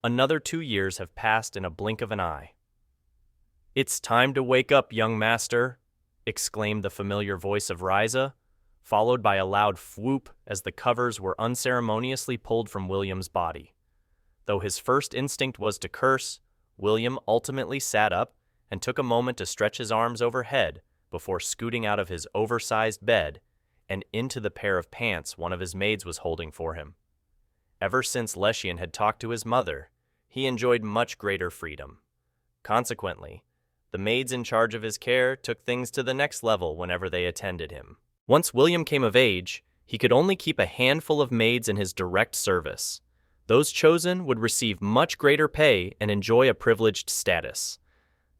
Another 2 years have passed in a blink of an eye. "It's time to wake up, young master," exclaimed the familiar voice of Riza, followed by a loud whoop as the covers were unceremoniously pulled from William's body. Though his first instinct was to curse, William ultimately sat up and took a moment to stretch his arms overhead before scooting out of his oversized bed and into the pair of pants one of his maids was holding for him. Ever since Leshian had talked to his mother, he enjoyed much greater freedom. Consequently, the maids in charge of his care took things to the next level whenever they attended him. Once William came of age, he could only keep a handful of maids in his direct service. Those chosen would receive much greater pay and enjoy a privileged status.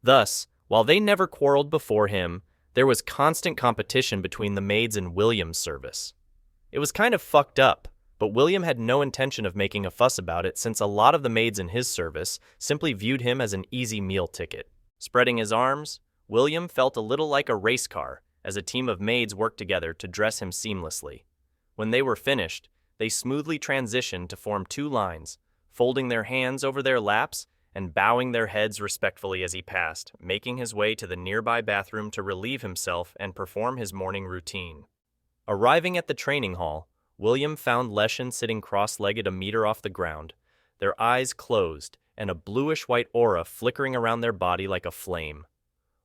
Thus, while they never quarreled before him, there was constant competition between the maids in William's service. It was kind of fucked up, but William had no intention of making a fuss about it since a lot of the maids in his service simply viewed him as an easy meal ticket. Spreading his arms, William felt a little like a race car as a team of maids worked together to dress him seamlessly. When they were finished, they smoothly transitioned to form two lines, folding their hands over their laps and bowing their heads respectfully as he passed, making his way to the nearby bathroom to relieve himself and perform his morning routine. Arriving at the training hall, William found Leshian sitting cross-legged a meter off the ground, their eyes closed and a bluish-white aura flickering around their body like a flame.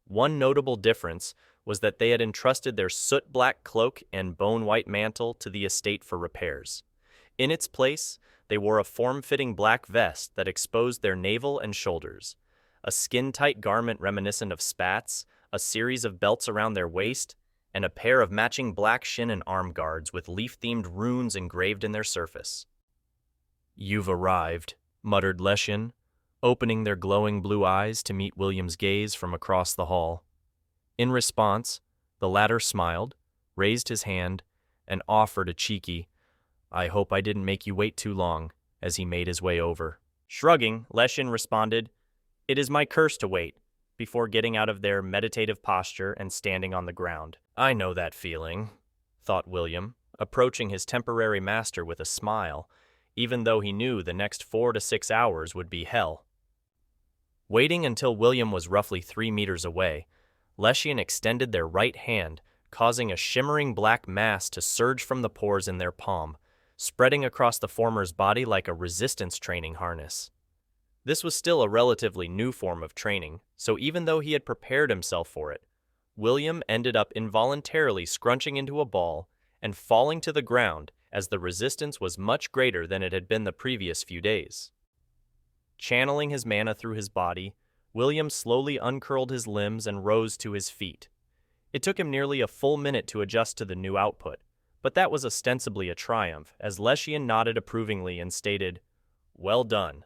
One notable difference was that they had entrusted their soot-black cloak and bone-white mantle to the estate for repairs. In its place, they wore a form-fitting black vest that exposed their navel and shoulders, a skin-tight garment reminiscent of spats, a series of belts around their waist, and a pair of matching black shin and arm guards with leaf-themed runes engraved in their surface. "You've arrived," muttered Leshian, opening their glowing blue eyes to meet William's gaze from across the hall. In response, the latter smiled, raised his hand, and offered a cheeky, "I hope I didn't make you wait too long," as he made his way over. Shrugging, Leshian responded, "It is my curse to wait," before getting out of their meditative posture and standing on the ground. "I know that feeling," thought William, approaching his temporary master with a smile, even though he knew the next 4 to 6 hours would be hell. Waiting until William was roughly 3 meters away, Leshian extended their right hand, causing a shimmering black mass to surge from the pores in their palm, spreading across the former's body like a resistance training harness. This was still a relatively new form of training, so even though he had prepared himself for it, William ended up involuntarily scrunching into a ball and falling to the ground as the resistance was much greater than it had been the previous few days. Channeling his mana through his body, William slowly uncurled his limbs and rose to his feet. It took him nearly a full minute to adjust to the new output, but that was ostensibly a triumph, as Leshian nodded approvingly and stated, "Well done.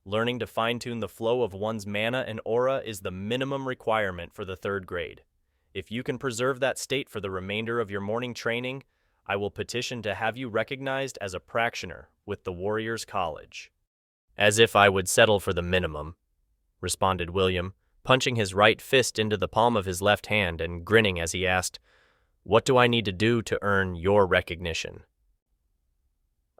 Learning to fine-tune the flow of one's mana and aura is the minimum requirement for the 3rd grade. If you can preserve that state for the remainder of your morning training, I will petition to have you recognized as a practitioner with the Warriors College." "As if I would settle for the minimum," responded William, punching his right fist into the palm of his left hand and grinning as he asked, "What do I need to do to earn your recognition?"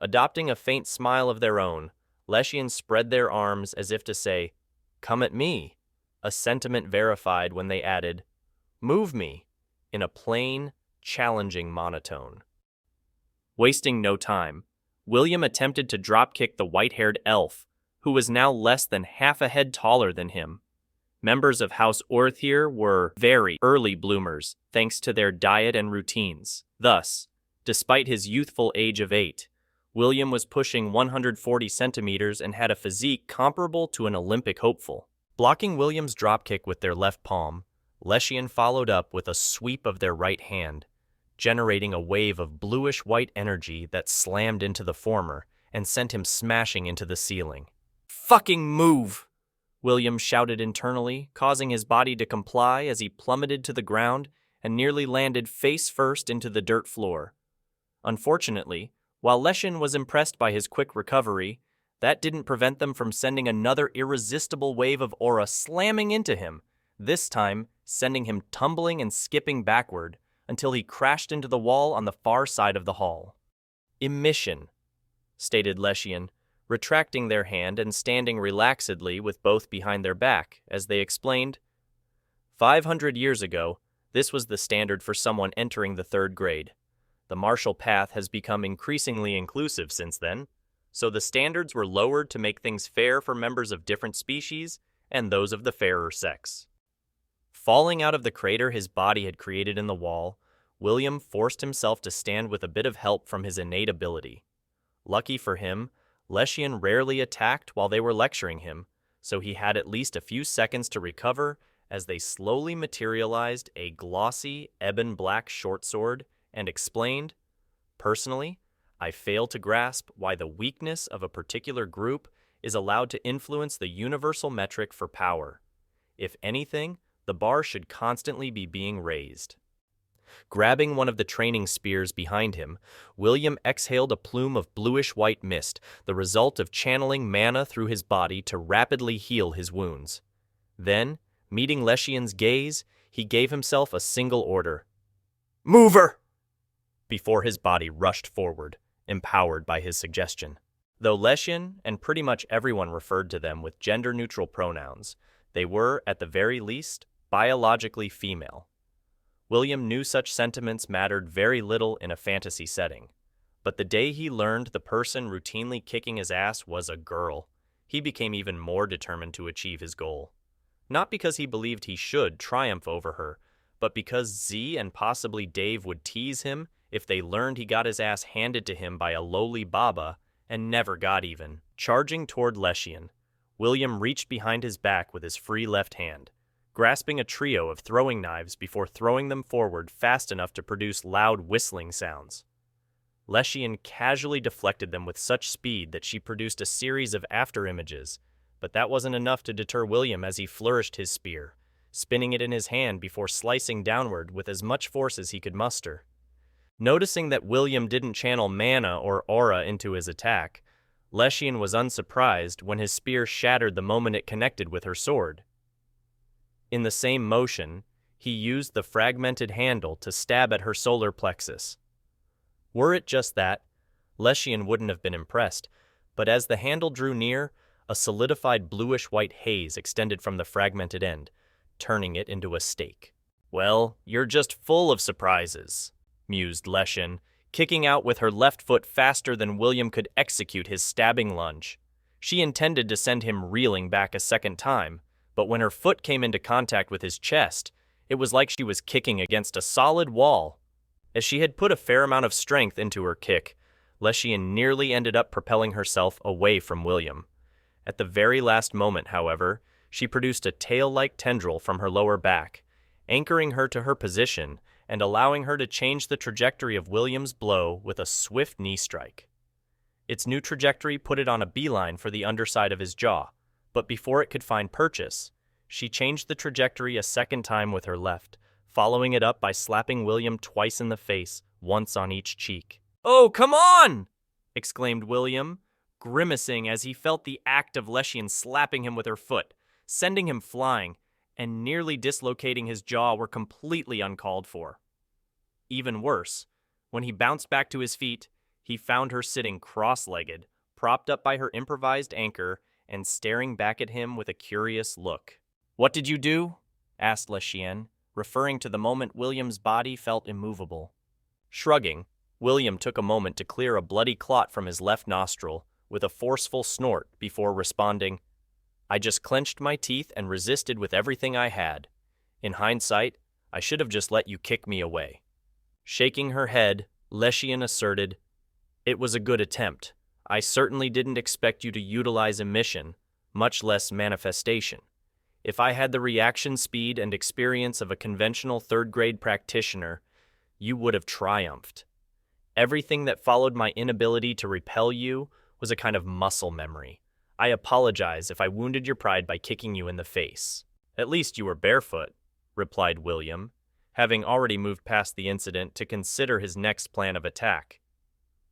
Adopting a faint smile of their own, Leshian spread their arms as if to say, "Come at me," a sentiment verified when they added, "Move me," in a plain, challenging monotone. Wasting no time, William attempted to drop-kick the white-haired elf, who was now less than half a head taller than him. Members of House Orthir were very early bloomers, thanks to their diet and routines. Thus, despite his youthful age of 8, William was pushing 140 centimeters and had a physique comparable to an Olympic hopeful. Blocking William's dropkick with their left palm, Leshian followed up with a sweep of their right hand, generating a wave of bluish-white energy that slammed into the former and sent him smashing into the ceiling. "Fucking move!" William shouted internally, causing his body to comply as he plummeted to the ground and nearly landed face first into the dirt floor. Unfortunately, while Leshian was impressed by his quick recovery, that didn't prevent them from sending another irresistible wave of aura slamming into him, this time sending him tumbling and skipping backward until he crashed into the wall on the far side of the hall. "Emission," stated Leshian, retracting their hand and standing relaxedly with both behind their back, as they explained, 500 years ago, this was the standard for someone entering the third grade. The martial path has become increasingly inclusive since then, so the standards were lowered to make things fair for members of different species and those of the fairer sex. Falling out of the crater his body had created in the wall, William forced himself to stand with a bit of help from his innate ability. Lucky for him, Leshian rarely attacked while they were lecturing him, so he had at least a few seconds to recover as they slowly materialized a glossy, ebon-black short sword and explained, "Personally, I fail to grasp why the weakness of a particular group is allowed to influence the universal metric for power. If anything, the bar should constantly be being raised." Grabbing one of the training spears behind him, William exhaled a plume of bluish-white mist, the result of channeling mana through his body to rapidly heal his wounds. Then, meeting Leshian's gaze, he gave himself a single order. "Move her!" Before his body rushed forward, empowered by his suggestion. Though Leshian and pretty much everyone referred to them with gender-neutral pronouns, they were, at the very least, biologically female. William knew such sentiments mattered very little in a fantasy setting, but the day he learned the person routinely kicking his ass was a girl, he became even more determined to achieve his goal. Not because he believed he should triumph over her, but because Z and possibly Dave would tease him if they learned he got his ass handed to him by a lowly baba and never got even. Charging toward Leshian, William reached behind his back with his free left hand, grasping a trio of throwing knives before throwing them forward fast enough to produce loud whistling sounds. Leshian casually deflected them with such speed that she produced a series of afterimages, but that wasn't enough to deter William as he flourished his spear, spinning it in his hand before slicing downward with as much force as he could muster. Noticing that William didn't channel mana or aura into his attack, Leshian was unsurprised when his spear shattered the moment it connected with her sword. In the same motion, he used the fragmented handle to stab at her solar plexus. Were it just that, Leshian wouldn't have been impressed, but as the handle drew near, a solidified bluish-white haze extended from the fragmented end, turning it into a stake. "Well, you're just full of surprises," mused Leshian, kicking out with her left foot faster than William could execute his stabbing lunge. She intended to send him reeling back a second time, but when her foot came into contact with his chest, it was like she was kicking against a solid wall. As she had put a fair amount of strength into her kick, Leshian nearly ended up propelling herself away from William. At the very last moment, however, she produced a tail-like tendril from her lower back, anchoring her to her position and allowing her to change the trajectory of William's blow with a swift knee strike. Its new trajectory put it on a beeline for the underside of his jaw, but before it could find purchase, she changed the trajectory a second time with her left, following it up by slapping William twice in the face, once on each cheek. "Oh, come on!" exclaimed William, grimacing as he felt the act of Leshian slapping him with her foot, sending him flying, and nearly dislocating his jaw were completely uncalled for. Even worse, when he bounced back to his feet, he found her sitting cross-legged, propped up by her improvised anchor, and staring back at him with a curious look. "What did you do?" asked Leshian, referring to the moment William's body felt immovable. Shrugging, William took a moment to clear a bloody clot from his left nostril with a forceful snort before responding, "I just clenched my teeth and resisted with everything I had. In hindsight, I should have just let you kick me away." Shaking her head, Leshian asserted, "It was a good attempt. I certainly didn't expect you to utilize emission, much less manifestation. If I had the reaction speed and experience of a conventional third-grade practitioner, you would have triumphed. Everything that followed my inability to repel you was a kind of muscle memory. I apologize if I wounded your pride by kicking you in the face." "At least you were barefoot," replied William, having already moved past the incident to consider his next plan of attack.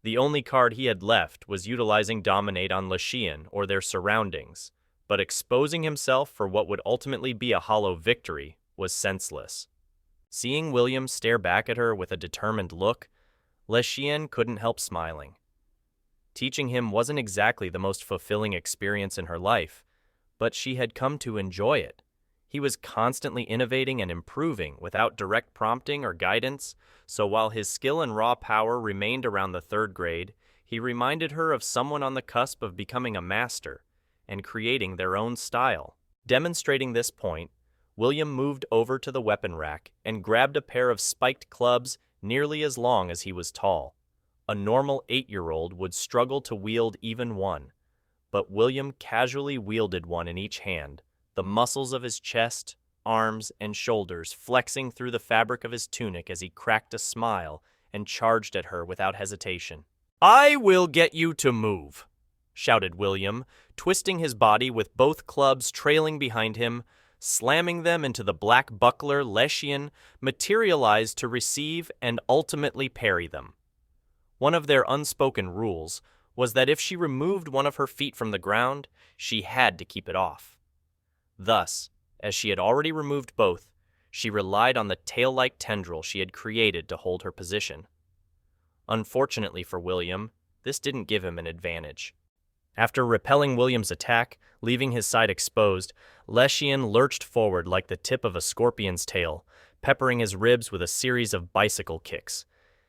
The only card he had left was utilizing Dominate on Leshian or their surroundings, but exposing himself for what would ultimately be a hollow victory was senseless. Seeing William stare back at her with a determined look, Leshian couldn't help smiling. Teaching him wasn't exactly the most fulfilling experience in her life, but she had come to enjoy it. He was constantly innovating and improving without direct prompting or guidance, so while his skill and raw power remained around the third grade, he reminded her of someone on the cusp of becoming a master and creating their own style. Demonstrating this point, William moved over to the weapon rack and grabbed a pair of spiked clubs nearly as long as he was tall. A normal 8-year-old would struggle to wield even one, but William casually wielded one in each hand, the muscles of his chest, arms, and shoulders flexing through the fabric of his tunic as he cracked a smile and charged at her without hesitation. "I will get you to move," shouted William, twisting his body with both clubs trailing behind him, slamming them into the black buckler Leshian materialized to receive and ultimately parry them. One of their unspoken rules was that if she removed one of her feet from the ground, she had to keep it off. Thus, as she had already removed both, she relied on the tail-like tendril she had created to hold her position. Unfortunately for William, this didn't give him an advantage. After repelling William's attack, leaving his side exposed, Leshian lurched forward like the tip of a scorpion's tail, peppering his ribs with a series of bicycle kicks.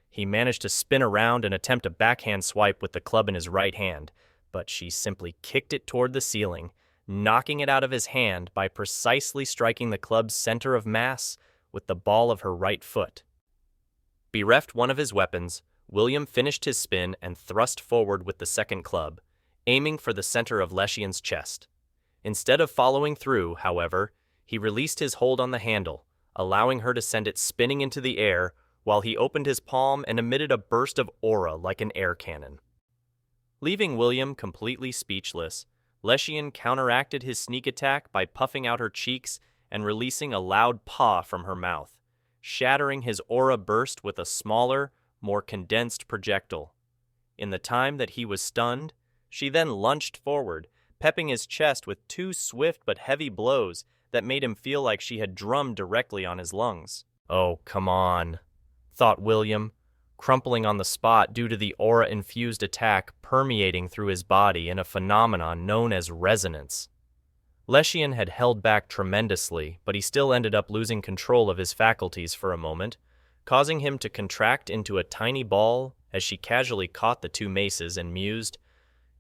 He managed to spin around and attempt a backhand swipe with the club in his right hand, but she simply kicked it toward the ceiling, knocking it out of his hand by precisely striking the club's center of mass with the ball of her right foot. Bereft one of his weapons, William finished his spin and thrust forward with the second club, aiming for the center of Leshian's chest. Instead of following through, however, he released his hold on the handle, allowing her to send it spinning into the air while he opened his palm and emitted a burst of aura like an air cannon. Leaving William completely speechless, Leshian counteracted his sneak attack by puffing out her cheeks and releasing a loud paw from her mouth, shattering his aura burst with a smaller, more condensed projectile. In the time that he was stunned, she then lunged forward, pepping his chest with 2 swift but heavy blows that made him feel like she had drummed directly on his lungs. "Oh, come on," thought William, crumpling on the spot due to the aura-infused attack permeating through his body in a phenomenon known as resonance. Leshian had held back tremendously, but he still ended up losing control of his faculties for a moment, causing him to contract into a tiny ball as she casually caught the 2 maces and mused,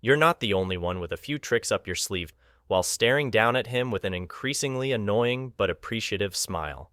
"You're not the only one with a few tricks up your sleeve," while staring down at him with an increasingly annoying but appreciative smile.